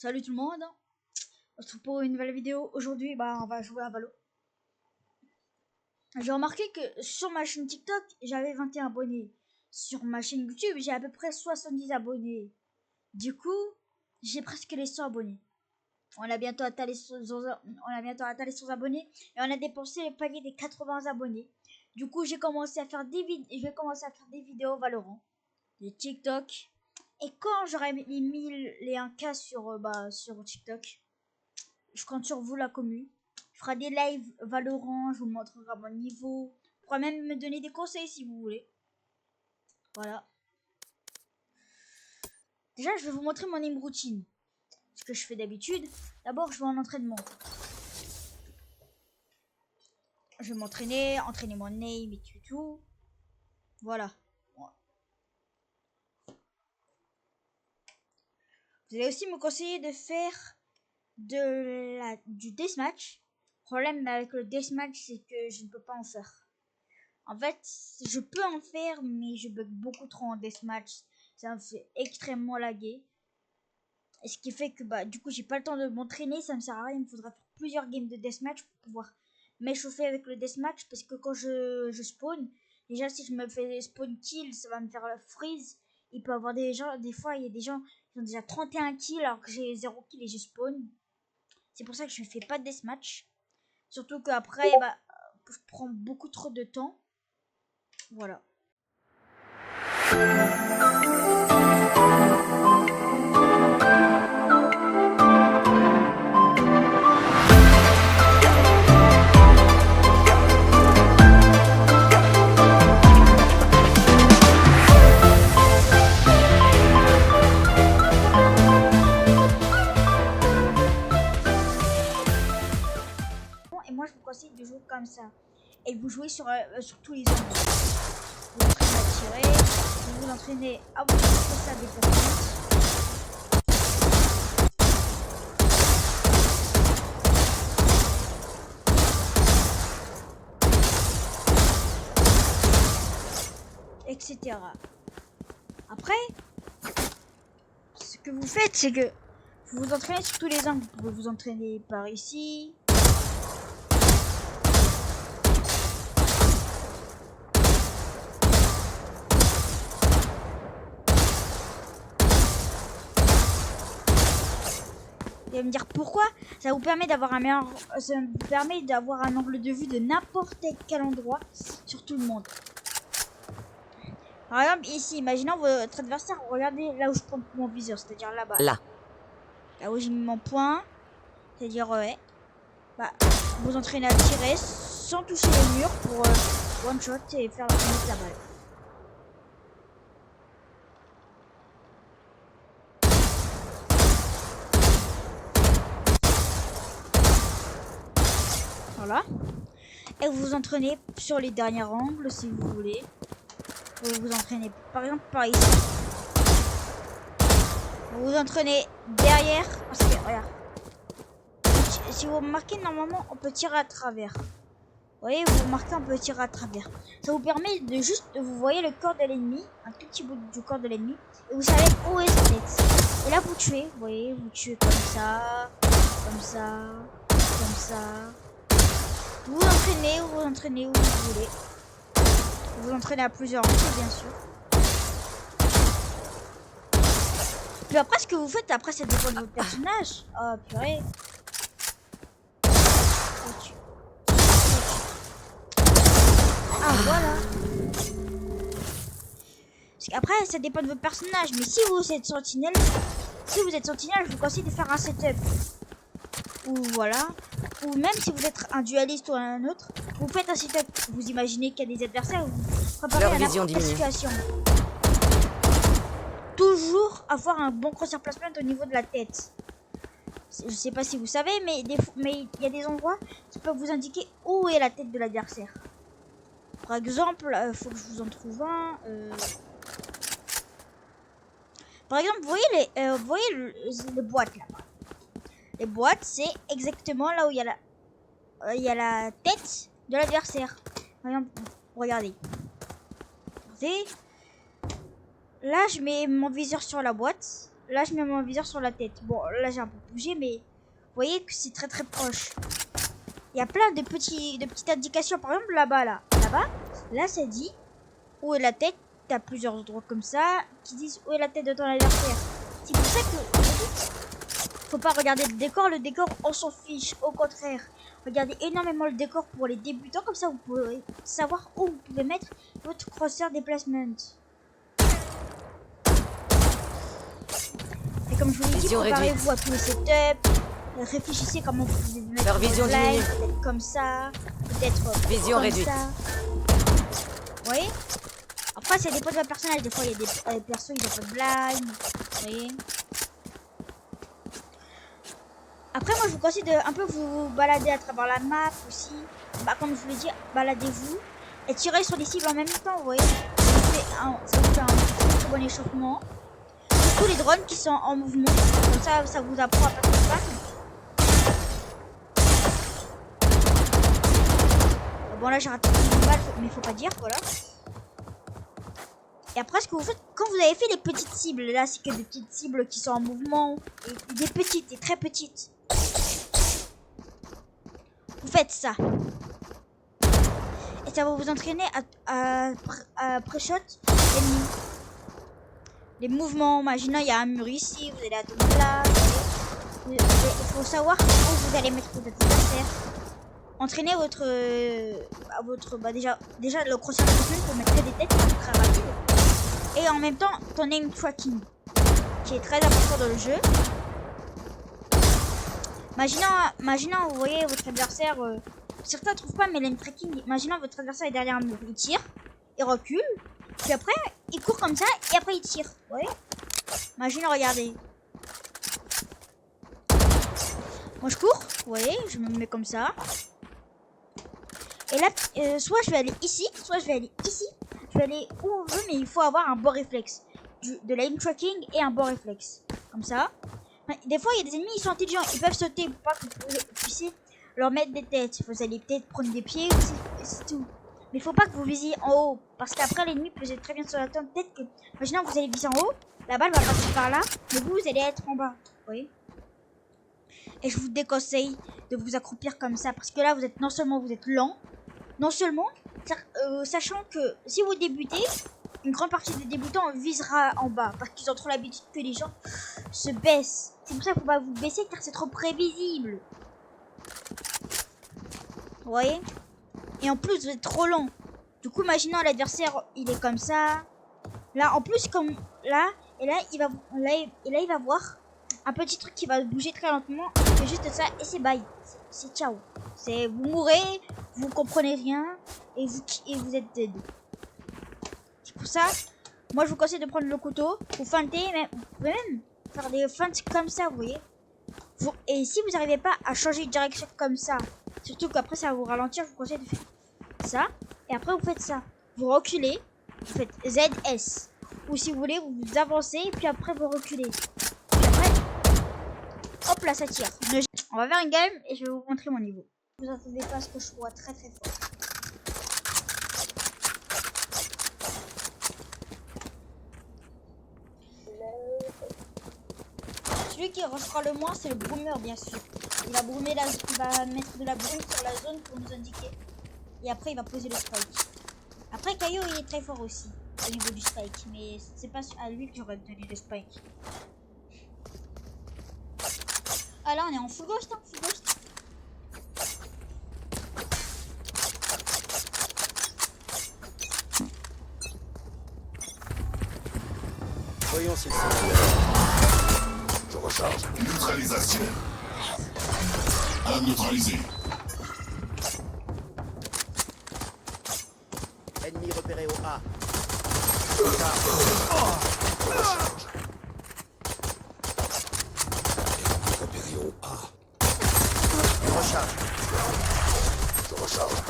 Salut tout le monde, on se retrouve pour une nouvelle vidéo. Aujourd'hui, on va jouer à Valo. J'ai remarqué que sur ma chaîne TikTok, j'avais 21 abonnés. Sur ma chaîne YouTube, j'ai à peu près 70 abonnés. Du coup, j'ai presque les 100 abonnés. On a bientôt atteint les 100 abonnés et on a dépensé le palier des 80 abonnés. Du coup, j'ai commencé à faire des vidéos Valorant, des TikTok. Et quand j'aurai mis les 1K sur TikTok, je compte sur vous, la commu. Je ferai des lives Valorant, je vous montrerai mon niveau. Vous pourrez même me donner des conseils si vous voulez. Voilà. Déjà, je vais vous montrer mon aim routine. Ce que je fais d'habitude. D'abord, je vais en entraînement. Je vais m'entraîner, entraîner mon aim et tout. Voilà. Vous allez aussi me conseiller de faire du deathmatch. Le problème avec le deathmatch, c'est que je ne peux pas en faire. En fait, je peux en faire, mais je bug beaucoup trop en deathmatch. Ça me fait extrêmement laguer. Et ce qui fait que du coup j'ai pas le temps de m'entraîner, ça me sert à rien. Il me faudra faire plusieurs games de deathmatch pour pouvoir m'échauffer avec le deathmatch. Parce que quand je spawn, déjà si je me fais spawn kill, ça va me faire freeze. Il peut y avoir des gens, des fois il y a des gens qui ont déjà 31 kills alors que j'ai 0 kill et je spawn. C'est pour ça que je ne fais pas de deathmatch. Surtout qu'après, je prends beaucoup trop de temps. Voilà. Et moi je vous conseille de jouer comme ça. Et vous jouez sur tous les angles. Vous entraînez à tirer, vous vous entraînez à vous faire des personnes. Etc. Après, ce que vous faites, c'est que vous vous entraînez sur tous les angles. Vous pouvez vous entraîner par ici. Vous allez me dire pourquoi. Ça vous permet d'avoir un angle de vue de n'importe quel endroit sur tout le monde. Par exemple, ici, imaginons votre adversaire, regardez là où je prends mon viseur, c'est-à-dire là-bas. Là où j'ai mis mon point, c'est-à-dire vous entraînez à tirer sans toucher les murs pour one shot et faire mettre la balle. Voilà. Et vous vous entraînez sur les derniers angles si vous voulez. Vous vous entraînez par exemple par ici. Vous vous entraînez derrière. Parce que regarde. Si vous remarquez, normalement on peut tirer à travers. Vous voyez, vous remarquez, on peut tirer à travers. Ça vous permet de juste, vous voyez le corps de l'ennemi, un tout petit bout du corps de l'ennemi, et vous savez où est sa tête. Et là vous tuez, vous voyez, vous tuez comme ça, comme ça, comme ça. Vous vous entraînez où vous voulez. Vous vous entraînez à plusieurs angles, bien sûr. Puis après, ce que vous faites, après, ça dépend de votre personnage. Oh, purée. Ah, voilà. Après, ça dépend de votre personnage. Mais si vous êtes sentinelle, je vous conseille de faire un setup. Ou voilà. Ou même si vous êtes un dualiste ou un autre, vous faites un setup. Vous imaginez qu'il y a des adversaires, vous préparez à n'importe quelle situation. Toujours avoir un bon crosshair placement au niveau de la tête. Je sais pas si vous savez, mais il y a des endroits qui peuvent vous indiquer où est la tête de l'adversaire. Par exemple, faut que je vous en trouve un. Par exemple, vous voyez les boîtes là-bas. Les boîtes, c'est exactement là où il y a la tête de l'adversaire. Par exemple, regardez. Regardez. Là, je mets mon viseur sur la boîte. là je mets mon viseur sur la tête. Bon, là j'ai un peu bougé, mais vous voyez que c'est très très proche. Il y a plein de petites indications. Par exemple, là-bas, là, ça dit où est la tête. T'as plusieurs endroits comme ça qui disent où est la tête de ton adversaire. C'est pour ça que faut pas regarder le décor. Le décor, on s'en fiche. Au contraire, regardez énormément le décor pour les débutants. Comme ça, vous pouvez savoir où vous pouvez mettre votre crosshair déplacement. Et comme je vous l'ai dit, préparez-vous à tous les setups. Réfléchissez comment vous pouvez mettre leur vision diminue. Peut-être comme ça, peut-être vision comme réduite. ça. Vous voyez? Après, ça dépend de votre personnage. Des fois, il y a des persos, ils n'ont pas de blague. Vous voyez? Après, moi, je vous conseille de un peu vous balader à travers la map aussi. Bah, comme je vous l'ai dit, baladez-vous et tirez sur les cibles en même temps. Vous voyez? Ça vous fait un très bon échauffement. Surtout les drones qui sont en mouvement. Comme ça vous apprend à pas se battre. Bon, là, j'ai raté une balle, mais il faut pas dire, voilà. Et après, ce que vous faites, quand vous avez fait les petites cibles, là, c'est que des petites cibles qui sont en mouvement, et des petites, et très petites. Vous faites ça. Et ça va vous entraîner à pré-shot l'ennemi. Les mouvements, imaginons, il y a un mur ici, vous allez attendre là. Il faut savoir où vous allez mettre votre adversaire. Entraînez votre déjà le crosshair pour mettre des têtes, c'est très rapide. Et en même temps ton aim tracking qui est très important dans le jeu. Imaginons vous voyez votre adversaire, certains trouvent pas, mais l'aim tracking, imaginons votre adversaire est derrière un mur, il tire, il recule, puis après il court comme ça et après il tire. Vous voyez? Imaginez, regardez. Moi je cours, vous voyez, je me mets comme ça. Et là, soit je vais aller ici, soit je vais aller ici. Je vais aller où on veut, mais il faut avoir un bon réflexe. De l'aim tracking et un bon réflexe. Comme ça. Des fois, il y a des ennemis, ils sont intelligents. Ils peuvent sauter pour pas que vous puissiez leur mettre des têtes. Vous allez peut-être prendre des pieds, c'est tout. Mais il faut pas que vous visiez en haut. Parce qu'après, l'ennemi peut être très bien sur la tête. Peut-être que, imaginons que vous allez viser en haut. La balle va passer par là. Mais vous allez être en bas. Vous voyez? Et je vous déconseille de vous accroupir comme ça. Parce que là, vous êtes non seulement vous êtes lent. Non seulement, sachant que si vous débutez, une grande partie des débutants visera en bas parce qu'ils ont trop l'habitude que les gens se baissent. C'est pour ça qu'il ne faut pas vous baisser car c'est trop prévisible. Vous voyez? Et en plus, vous êtes trop lent. Du coup, imaginons l'adversaire, il est comme ça. Là, en plus, comme là, et là, il va voir un petit truc qui va bouger très lentement. C'est juste ça et c'est bye. C'est ciao. C'est vous mourrez, vous comprenez rien et vous êtes dead. C'est pour ça, moi je vous conseille de prendre le couteau, vous feintez, mais vous pouvez même faire des feintes comme ça, vous voyez. Et si vous n'arrivez pas à changer de direction comme ça, surtout qu'après ça va vous ralentir, je vous conseille de faire ça. Et après vous faites ça. Vous reculez, vous faites ZS. Ou si vous voulez, vous avancez et puis après vous reculez. Puis après, hop là ça tire. On va faire une game et je vais vous montrer mon niveau. Vous attendez pas à ce que je sois très très fort. Celui qui rushera le moins, c'est le broomer, bien sûr. Il va broomer il va mettre de la brume sur la zone pour nous indiquer. Et après, il va poser le spike. Après, Caillou, il est très fort aussi au niveau du spike, mais c'est pas à lui que j'aurais donné le spike. Ah là, on est en full ghost, hein, full ghost. Voyons s'il s'en Je recharge. Neutralisation. À neutraliser. Ennemi repéré au A. Repéré au A. Recharge. Je recharge.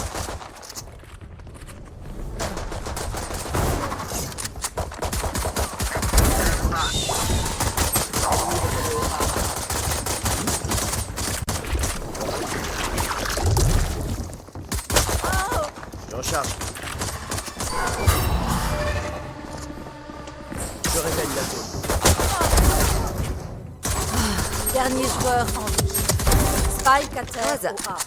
Je recharge. Je réveille la zone. joueur en vie. Spike à terre au A.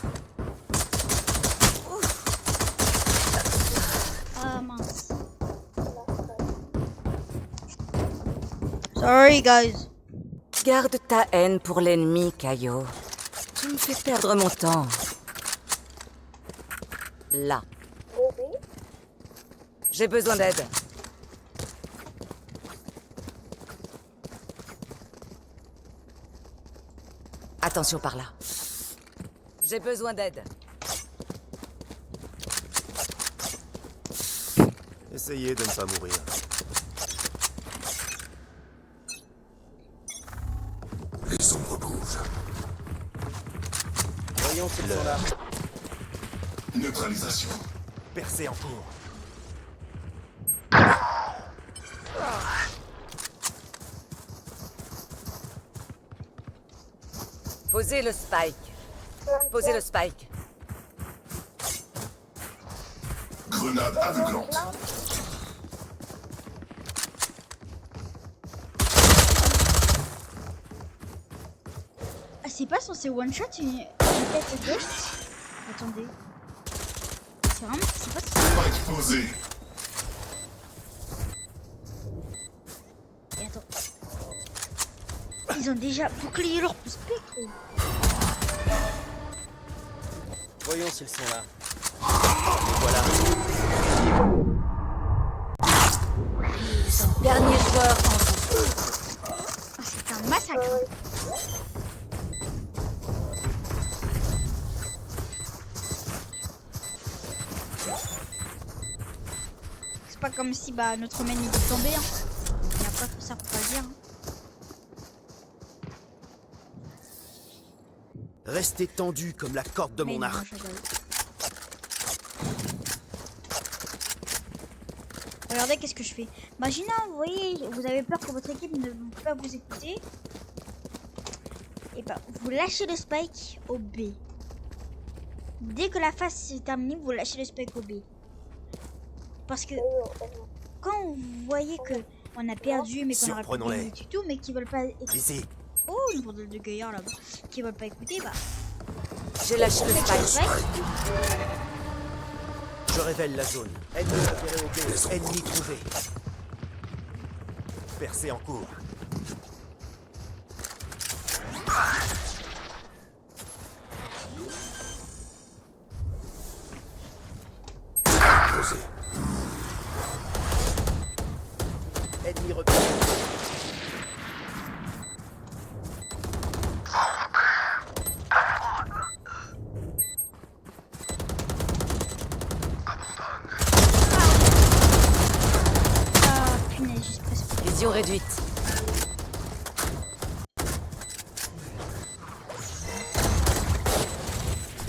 Ah mince. Sorry guys. Garde ta haine pour l'ennemi, Caillot. Tu me fais perdre mon temps. Là. J'ai besoin d'aide. Attention par là. J'ai besoin d'aide. Essayez de ne pas mourir. Les ombres bougent. Voyons s'ils sont là. Neutralisation. Percée en cours. Posez le spike. Posez le spike. Grenade aveuglante. Ah, c'est pas censé one shot une tête de ghost. Attendez. C'est vraiment. C'est pas censé. Spike posé. Et attends. Ils ont déjà bouclé leur spectre. Voyons s'ils sont là. Les voilà. Dernier joueur en vie. Ah, c'est un massacre. C'est pas comme si bah notre main il est tombé. Hein. Et après ça faut pas le dire. Hein. Restez tendus comme la corde de Mais mon non, arc. je rigole. Regardez qu'est-ce que je fais. Imaginez, vous voyez, vous avez peur que votre équipe ne peut pas vous écouter. Et bah, vous lâchez le spike au B. Dès que la phase est terminée, vous lâchez le spike au B. Parce que quand vous voyez que on a perdu, mais qu'on aurait pas Surprenons-les. gagné du tout, mais qu'ils veulent pas écouter. Ici. Oh, une bordel de gaillards là-bas. Qui veulent pas écouter, bah. J'ai lâché le Lâchez le spike. spike. Je révèle la zone. Ennemi repéré au B. Ennemi trouvé. Percée en cours. Posé. Ennemi repéré. Ah, punaise, j'ai presque. Vision réduite.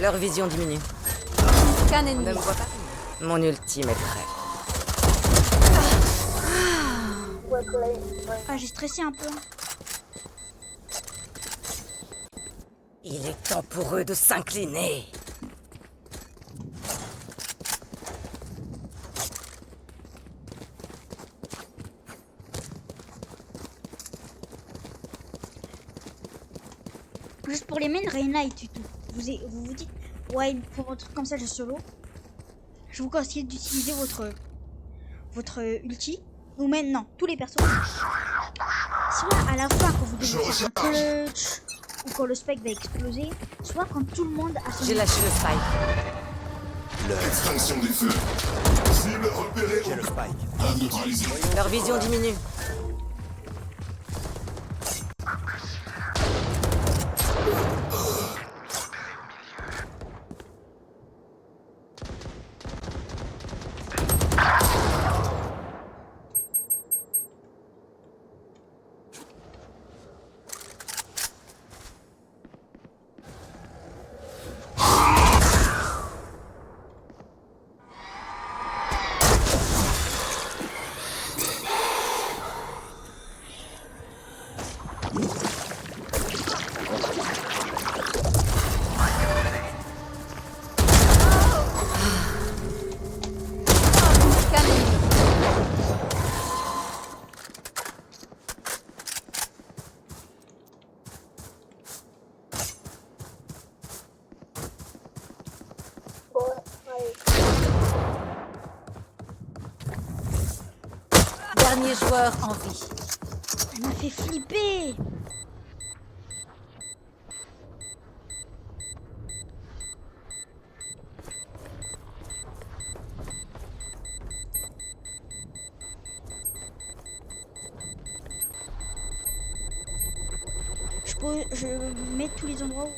Leur vision diminue. Qu'un ennemi. Ne me voit pas. Mon ultime est prêt. Ah, j'ai stressé un peu. Il est temps pour eux de s'incliner. Juste pour les mains, Reyna et Tutu. Vous vous dites, ouais, pour un truc comme ça, je solo. Je vous conseille d'utiliser votre ulti. Ou maintenant, tous les personnages. Soit à la fois quand vous devez faire un clutch, ou quand le spike va exploser, soit quand tout le monde a son J'ai lâché le spike. Extinction des feux. Cible repérée J'ai au le spike. à neutraliser. Leur vision diminue. Dernier joueur en vie. Elle m'a fait flipper. Je mets tous les endroits où...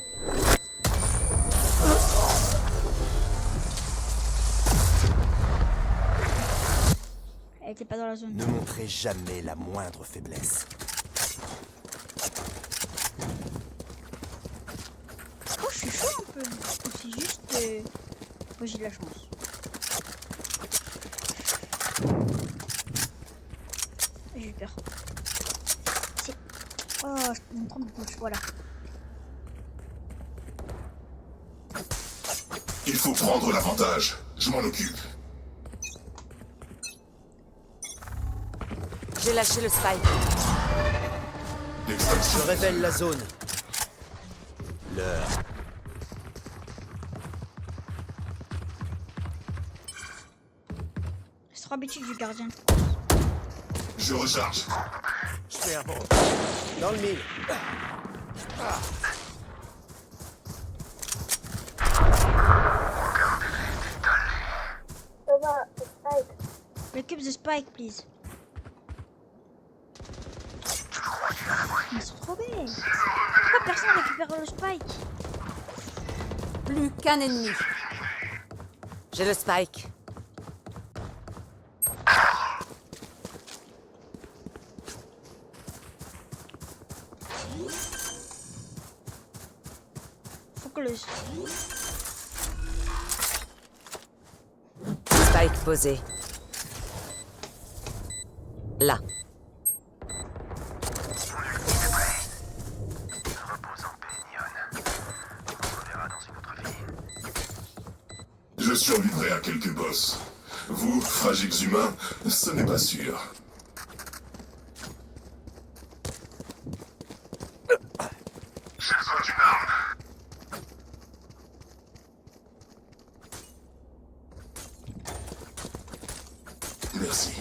Elle était pas dans la zone. Ne montrez jamais la moindre faiblesse. Oh, je suis chaud un peu. C'est juste... Moi, j'ai de la chance. J'ai eu peur. Oh, je me trompe de touche, voilà. Il faut prendre l'avantage. Je m'en occupe. J'ai lâché le spike. L'extraction. Je révèle la zone. L'heure. C'est trop habitude du gardien. Je recharge. Je fais un bond. Dans le mille. Pick up the spike, please. Mais c'est trop bête. Pourquoi personne récupère le spike? Plus qu'un ennemi. J'ai le spike. Focus. Spike posé. Là. Je survivrai à quelques boss. Vous, fragiles humains, ce n'est pas sûr. J'ai besoin d'une arme. Merci.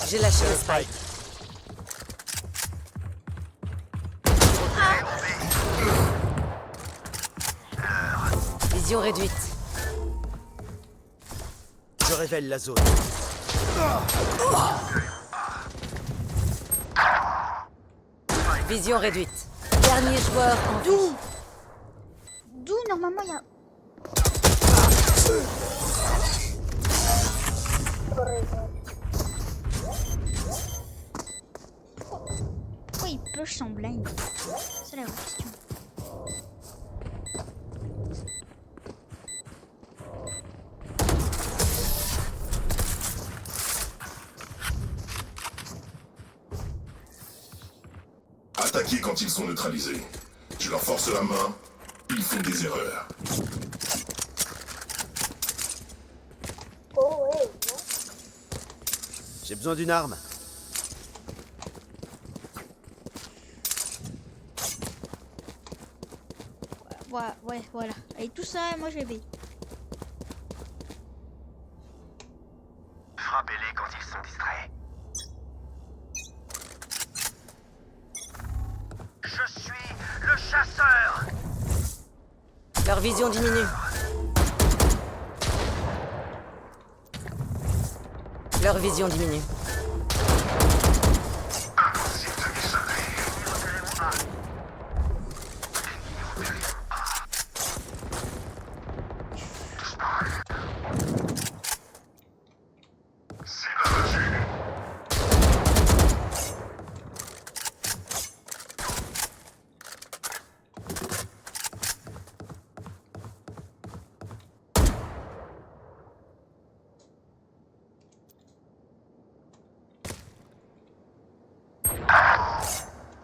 J'ai lâché le spike. Vision réduite. Je révèle la zone. Vision réduite. Dernier joueur en vie. D'où normalement il y a... Pourquoi il push sans blind? C'est la vraie question. Attaquer quand ils sont neutralisés. Je leur force la main, ils font des erreurs. J'ai besoin d'une arme. Ouais, voilà. Et tout ça, moi je vais. Frappez-les quand ils sont distraits. Je suis le chasseur. Leur vision diminue. Leur vision diminue.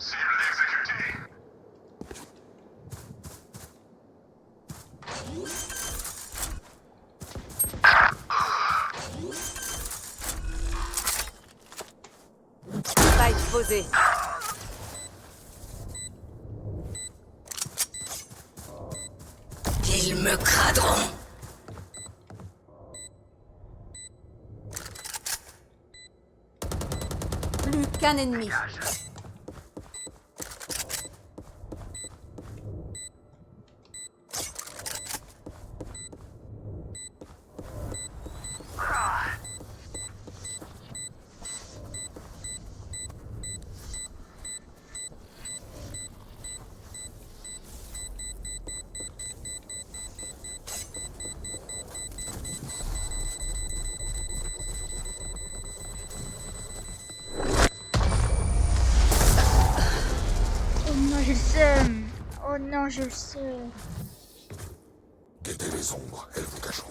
Cible exécutée. Spike posé. me craderont. Plus qu'un ennemi. Oh non, j'ai le seum. Oh non, j'ai le seum. Guettez les ombres, elles vous cacheront.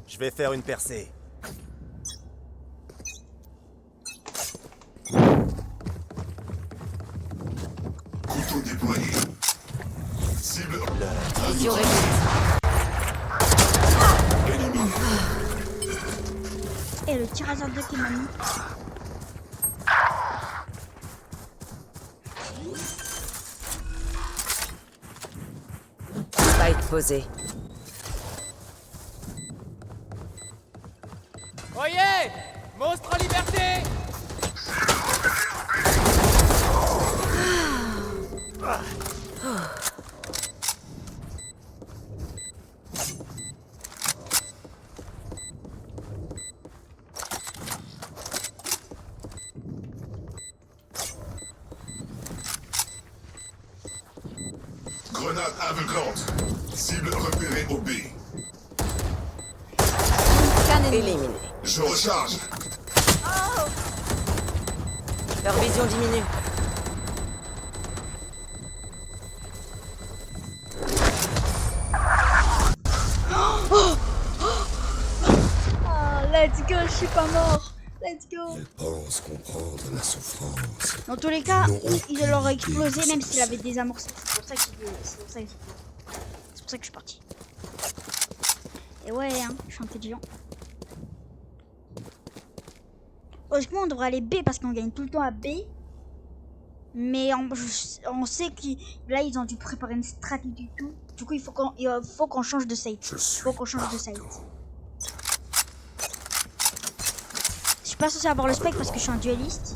Je vais faire une percée. Couteau déployé. Cible Vision réduite. éliminé. Et le tir à sort de qui m'a mis. Spike posé. Oyez! Monstre en liberté! Grenade aveuglante. Cible repérée au B. Qu'un ennemi. Éliminé. Je recharge. Leur vision diminue. Ah, let's go, je suis pas mort. Let's go. Elle pense comprendre la souffrance. Dans tous les cas, Non, il aurait explosé aucune même idée s'il avait désamorcé. C'est pour ça que je suis parti. Et ouais, hein, je suis intelligent. Logiquement, on devrait aller B parce qu'on gagne tout le temps à B. Mais on sait qu'ils là ils ont dû préparer une stratégie et tout. Du coup, il faut qu'on change de site. Il faut qu'on change de site. Je suis pas censé avoir le spec parce que je suis un dueliste.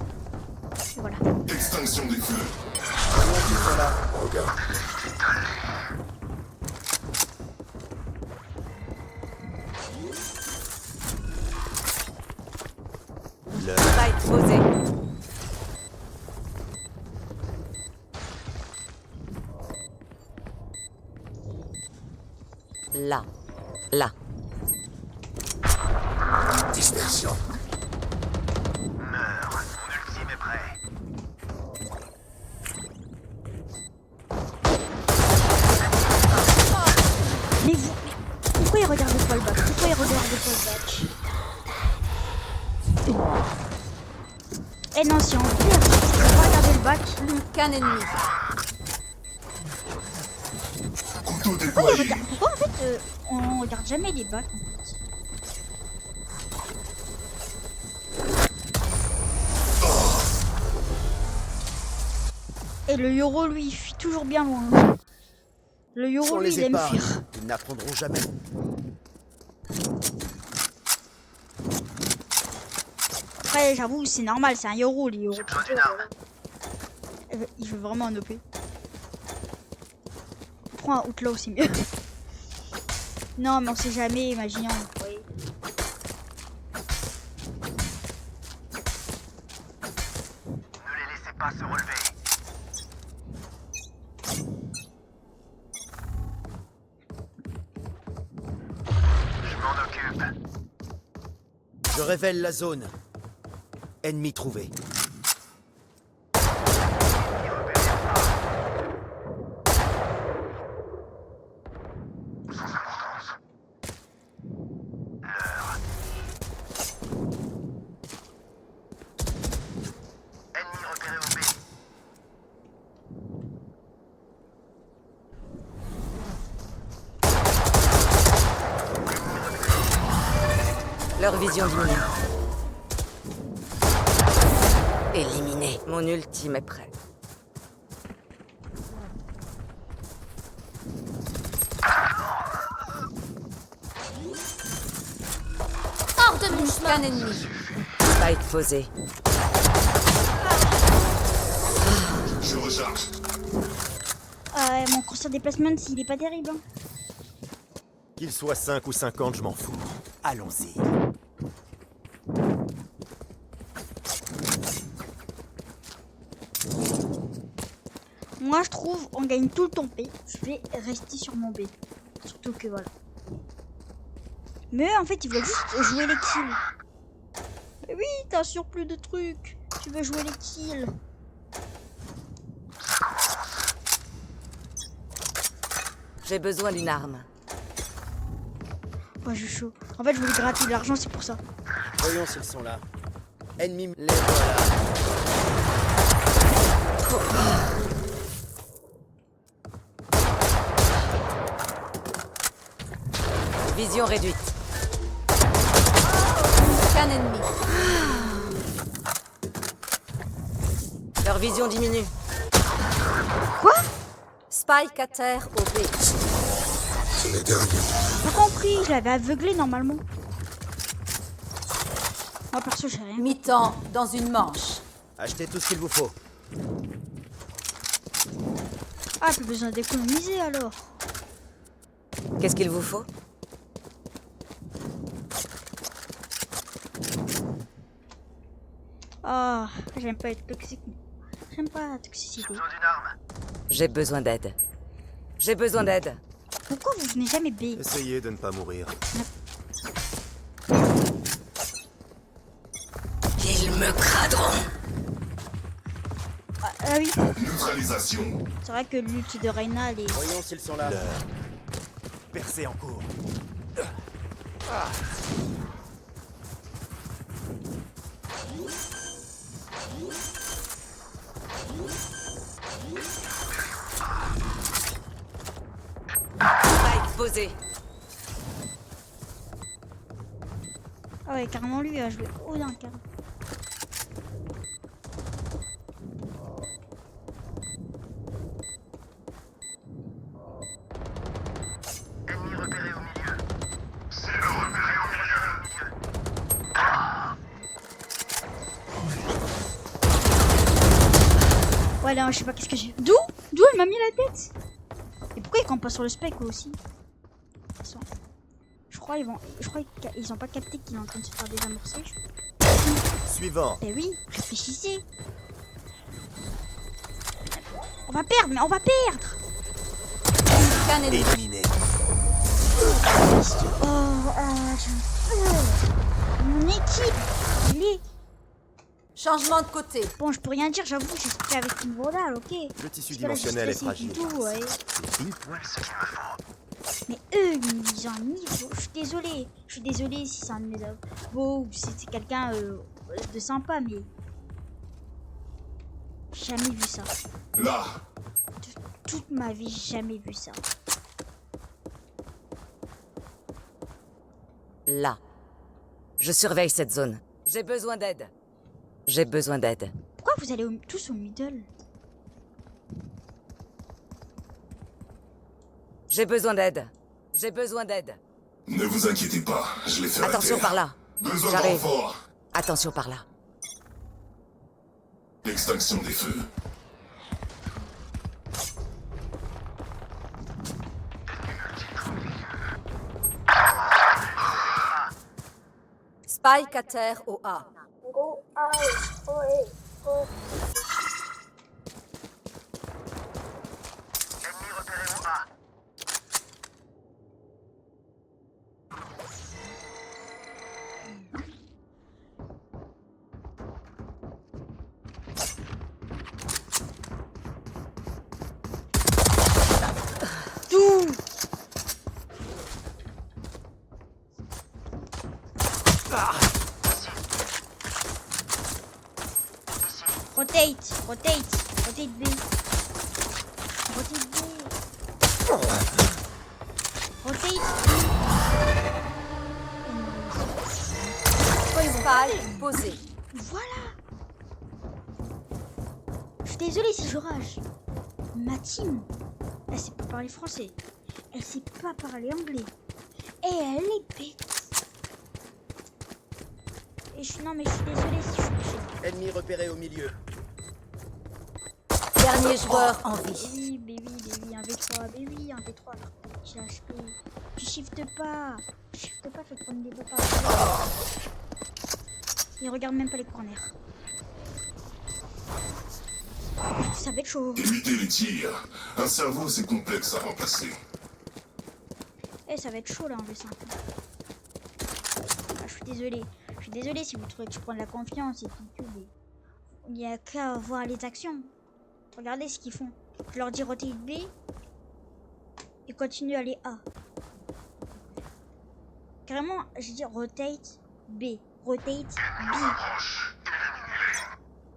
Et voilà. Extinction des feux. Regarde. Spike posé. Là. Là. Dispersion. Meurs, mon ultime est prêt. Mais pourquoi il regarde pas le bac? Pourquoi il regarde pas le bac? Eh non, si on perd, il faut pas regarder le bac. Plus qu'un ennemi. Couteau déployé. Pourquoi en fait on regarde jamais les bacs en fait? Et le Yoro lui il fuit toujours bien loin. Le Yoro Sans lui les il aime épargnes, fuir. ils n'apprendront jamais. Après j'avoue c'est normal, c'est un Yoro les Yoro. J'ai besoin d'une arme. Il veut vraiment un OP. Prends un Outlaw c'est mieux. Non mais on sait jamais, imaginons. Oui. Ne les laissez pas se relever. Je m'en occupe. Je révèle la zone. Ennemi trouvé. Leur vision diminue. Éliminé. Mon ultime est prêt. Hors de mon chemin. Scan ennemi. Spike posé. Je recharge. Mon constant déplacement, il est pas terrible. Hein. Qu'il soit 5 ou 50, je m'en fous. Allons-y. Moi, je trouve, on gagne tout le temps B. Je vais rester sur mon B. Surtout que voilà. Mais en fait, il veut juste jouer les kills. Mais oui, t'as un surplus de trucs. Tu veux jouer les kills. J'ai besoin d'une arme. Moi, je suis chaud. En fait, je voulais gratter de l'argent, c'est pour ça. Voyons s'ils sont là. Ennemis, les voilà. Vision réduite. Scan ennemi. Leur vision diminue. Quoi? Spike à terre au B. Pas compris, je l'avais aveuglé normalement. Moi, perso, j'ai rien. Mi-temps dans une manche. Achetez tout ce qu'il vous faut. Ah, plus besoin d'économiser alors. Qu'est-ce qu'il vous faut? Ah, j'aime pas être toxique. J'aime pas la toxicité. J'ai besoin d'aide. J'ai besoin d'aide. Pourquoi vous venez jamais B? Essayez de ne pas mourir. Ils me craderont. Ah oui, Neutralisation. c'est vrai que l'ulti de Reyna, elle est... Voyons s'ils sont là. Percée en cours. Spike posé. Ah ouais, carrément lui a joué haut d'un carré. Ouais, là, je sais pas qu'est-ce que j'ai. D'où elle m'a mis la tête? Et pourquoi ils campent pas sur le spec eux aussi? Attends. Je crois qu'ils ont pas capté qu'il est en train de se faire désamorcer. Suivant. Eh oui, réfléchissez. On va perdre, mais on va perdre. Scan ennemi. Éliminé. Mon équipe, il est... Changement de côté. Bon, je peux rien dire, j'avoue, j'ai pris avec une brodale, ok. Le tissu Parce que là, je suis dimensionnel est stressée fragile. du tout, ouais. C'est pile poil ce qu'il me faut. Mais eux, ils ont un niveau. Je suis désolée. Je suis désolée si c'est un de mes avos ou si c'est quelqu'un de sympa, mais... Jamais vu ça. Là. Toute ma vie, jamais vu ça. Là. Je surveille cette zone. J'ai besoin d'aide. J'ai besoin d'aide. Pourquoi vous allez tous au middle? J'ai besoin d'aide. J'ai besoin d'aide. Ne vous inquiétez pas, je les ferai Attention taire. par là. Besoin de J'arrive. renfort. Attention par là. L'extinction des feux. Spike à terre au A. Tout. Rotate, rotate, rotate B. Rotate B. Rotate. Spike posé. Voilà. Je suis désolée si je rage. Ma team, elle sait pas parler français. Elle sait pas parler anglais. Et elle est bête. Non mais je suis désolée si je suis touchée. Ennemi repéré au milieu. Dernier joueur en vie. Baby, 1v3, baby, 1v3. J'ai HP. Tu shiftes pas. Fais prendre des balles par. Il regarde même pas les corners. Ça va être chaud. Évitez les tirs. Un cerveau, c'est complexe à remplacer. Eh, ça va être chaud là en V5. Ah, je suis désolée si vous trouvez que je prends de la confiance et tout. Mais il n'y a qu'à voir les actions. Regardez ce qu'ils font. Je leur dis rotate B. Ils continuent à aller A. Carrément, je dis rotate B. Rotate B.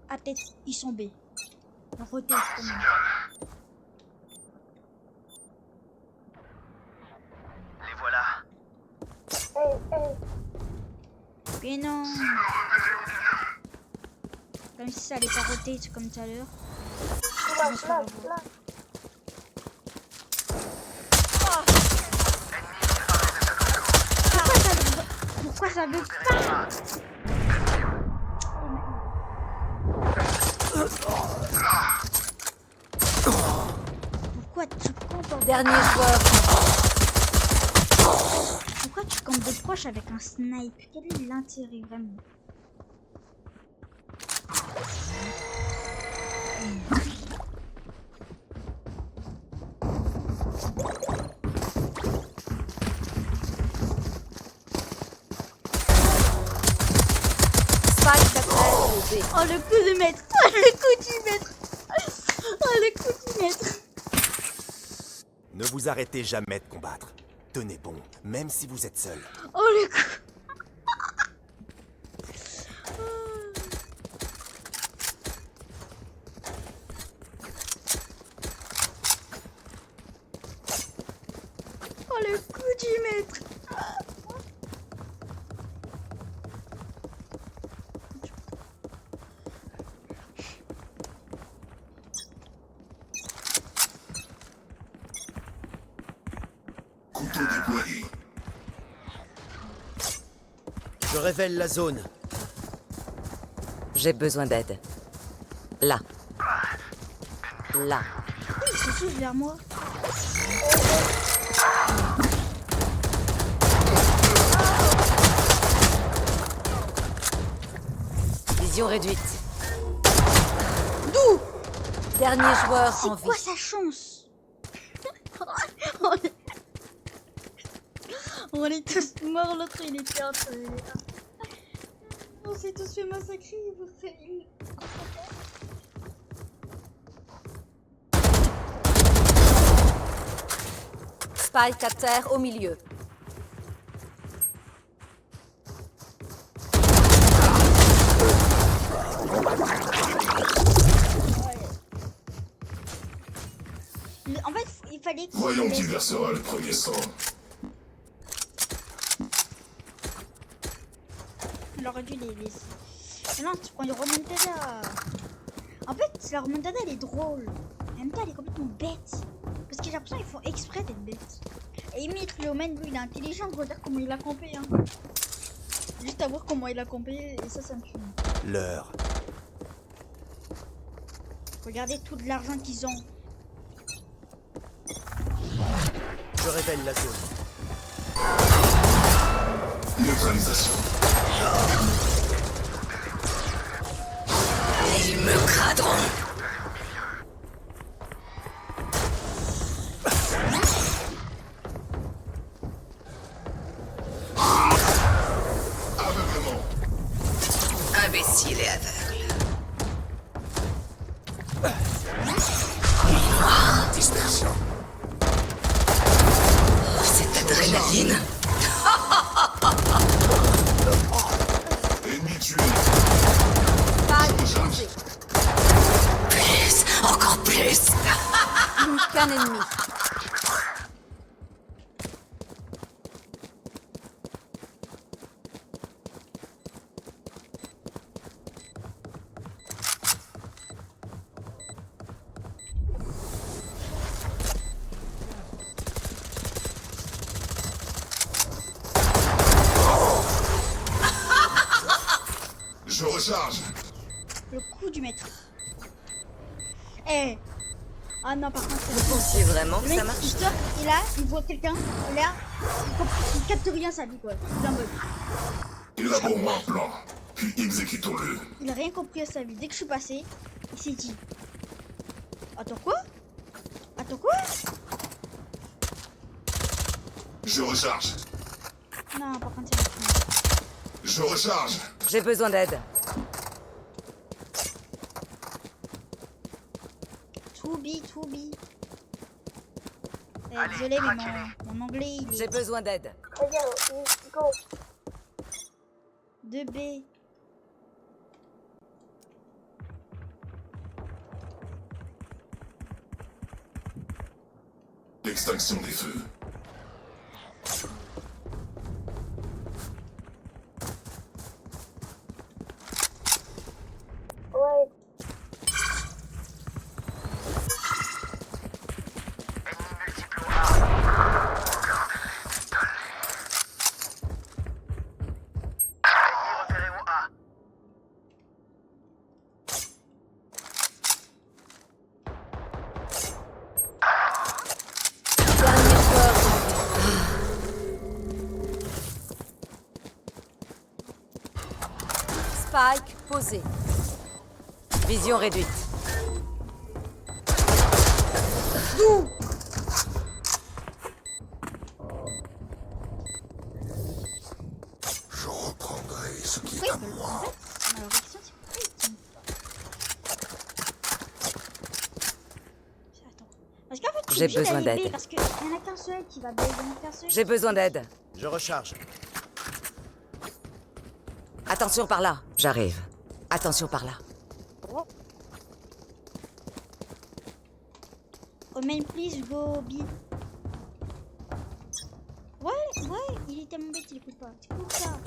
Ah, peut-être ils sont B. Rotate quand même. Les voilà. Mais non. Comme si ça allait pas rotate comme tout à l'heure. Pourquoi ça veut pas? Pourquoi tu campes? Dernier joueur. Pourquoi tu campes de proche avec un snipe? Quel est l'intérêt vraiment? Spike d'après posé. Oh le coup de maître! Oh le coup du maître! Oh le coup du maître! Ne vous arrêtez jamais de combattre. Tenez bon, même si vous êtes seul. Oh le coup! Oh le coup du maître! Couteau déployé. Je révèle la zone. J'ai besoin d'aide. Là. Là. Il se touche vers moi. Vision réduite. D'où? Dernier joueur en C'est vie. quoi sa chance? On est tous morts, l'autre il était en train de... On s'est tous fait massacrer, vous savez. Spike à terre au milieu. En fait, il fallait que... Voyons qui versera le premier sang. On aurait dû les laisser. Mais non, tu prends une remontada. En fait, la remontada elle est drôle. En même temps, elle est complètement bête. Parce que j'ai l'impression qu'ils font exprès d'être bêtes. Et Ymir, le Omen, lui, il est intelligent. Regarde comment il a campé. Hein. Juste à voir comment il a campé. Et ça me tue. L'heure. Regardez tout de l'argent qu'ils ont. Je révèle la zone. Neutralisation. Ils me craderont. Aveuglement. Imbécile et aveugle. Noir. Dispersion. Oh, cette adrénaline. Ennemi tué. Spike posé. Plus. Encore plus. Plus qu'un ennemi. coup du maître. Eh. Ah non, par contre, Vous pensiez vraiment que le ça mec, marche? il sort, et là, il voit quelqu'un, et là, il capte rien sa vie, quoi. Il est en mode. Élaborons un plan, puis exécutons-le. Il a rien compris à sa vie. Dès que je suis passé, il s'est dit. Attends quoi? Attends quoi? Je recharge. Non, par contre, c'est pas Je recharge. J'ai besoin d'aide. To be. Désolé, mais mon anglais, il J'ai est besoin d'aide. 2B. Extinction des feux. Dernier joueur en vie. Spike posé. Vision réduite. Je reprendrai ce qui est Pourquoi à il peut le moi. en fait, alors, la question, c'est pourquoi il tient pas. Attends. Parce qu'en fait, je suis J'ai obligée besoin d'aller B, d'aide. parce qu'il n'y en a qu'un seul qui va B. Il y en a qu'un seul. J'ai besoin d'aide. Je recharge. Attention par là. J'arrive. Attention par là. Oh man, please go B. Ouais, il est tellement bête, il écoute pas. Écoute ça.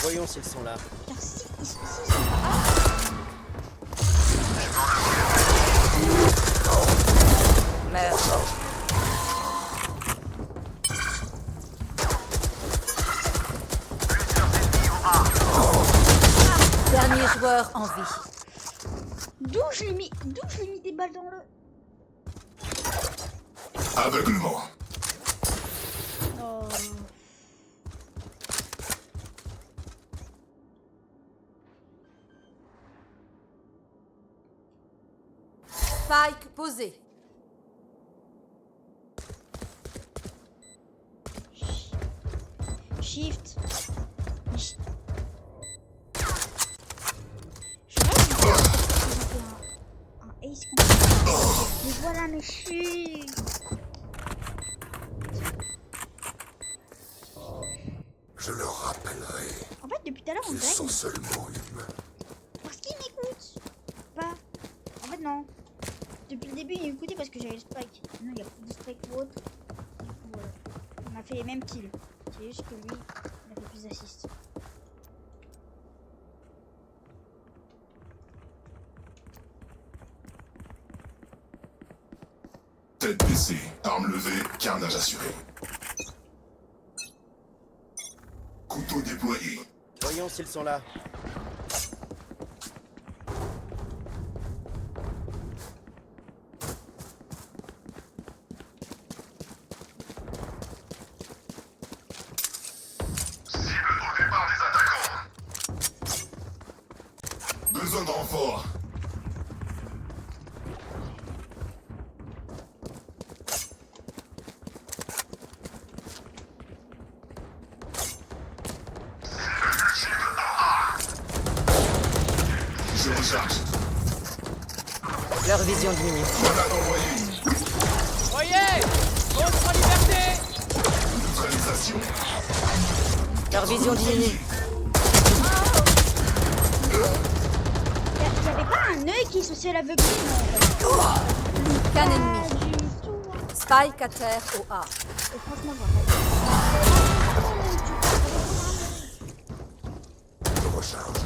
Voyons s'ils sont là. Car si ils sont pas. Merde. Dernier joueur en vie. D'où je l'ai mis des balles dans le. Aveuglement. Oh. Spike posé. Shift. Je rêve de faire un ace contre. Mais voilà, mais chut. Je leur rappellerai En fait, depuis tout à l'heure, on qu'ils dirait sont qu'il- seulement humains. parce qu'il m'écoute. Pas. En fait, non. Depuis le début, il m'écoutait parce que j'avais le spike. Non, il n'y a plus de spike ou autre. Du coup, voilà. On a fait les mêmes kills. C'est juste que lui, il a fait plus d'assists. Tête baissée, arme levée, carnage assuré. Couteau déployé. Voyons s'ils sont là. Besoin de renfort. Je recharge. Leur vision diminue. Voilà envoyé. Voyez, votre liberté. Neutralisation. Leur vision diminue. Il n'y avait pas un œil qui est censé l'aveugler, non, en fait. Qu'un ennemi. Pas du tout. Spike à terre au A. Et franchement, voilà. Je recharge.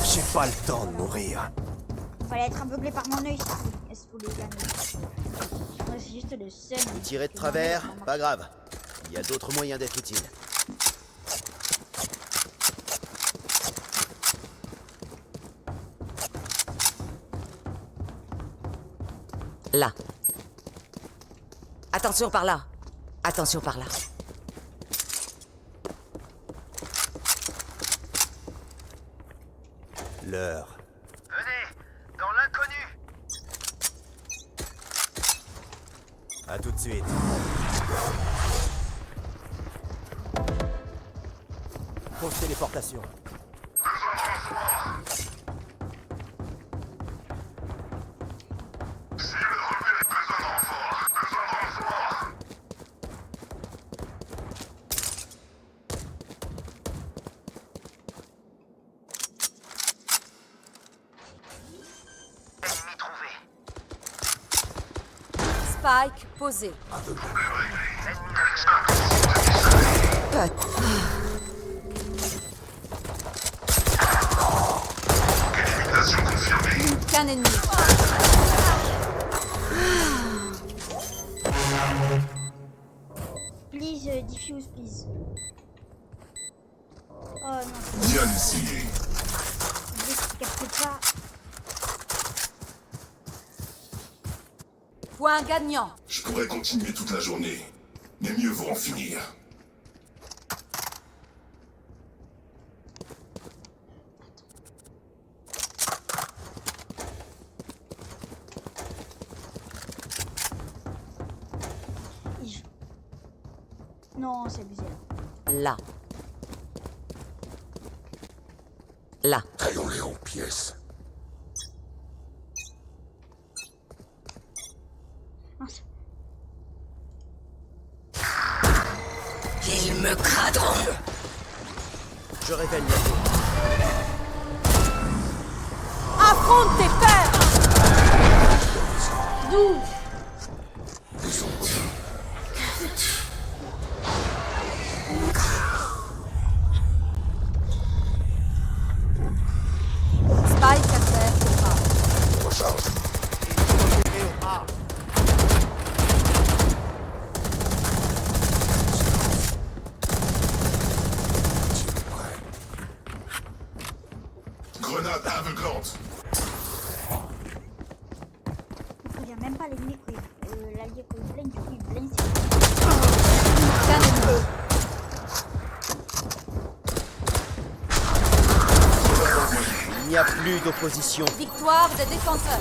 J'ai pas le temps de mourir. Fallait être aveuglé par mon œil, est-ce que les gars. Moi, c'est juste le seul. Tirer de travers, pas grave. Il y a d'autres moyens d'être utile. Là. Attention par là. Attention par là. L'heure. Venez, dans l'inconnu. À tout de suite. Fausse téléportation. Ennemi trouvé. Spike posé. Qu'un ennemi. Please, diffuse, please. Oh non, Bien essayé. je capte pas. Point gagnant. Je pourrais continuer toute la journée, mais mieux vaut en finir. Non, c'est abusé là. Là. Là. Taillons-les en pièces. Mince. Ils me craderont. Je révèle la Affronte tes pères. D'où? Spike à terre au A. Recharge. Grenade aveuglante. Il prévient même pas l'ennemi quand l'allié quand il blinde, du coup il blinde. Qu'un ennemi. Il n'y a plus d'opposition. Victoire des défenseurs.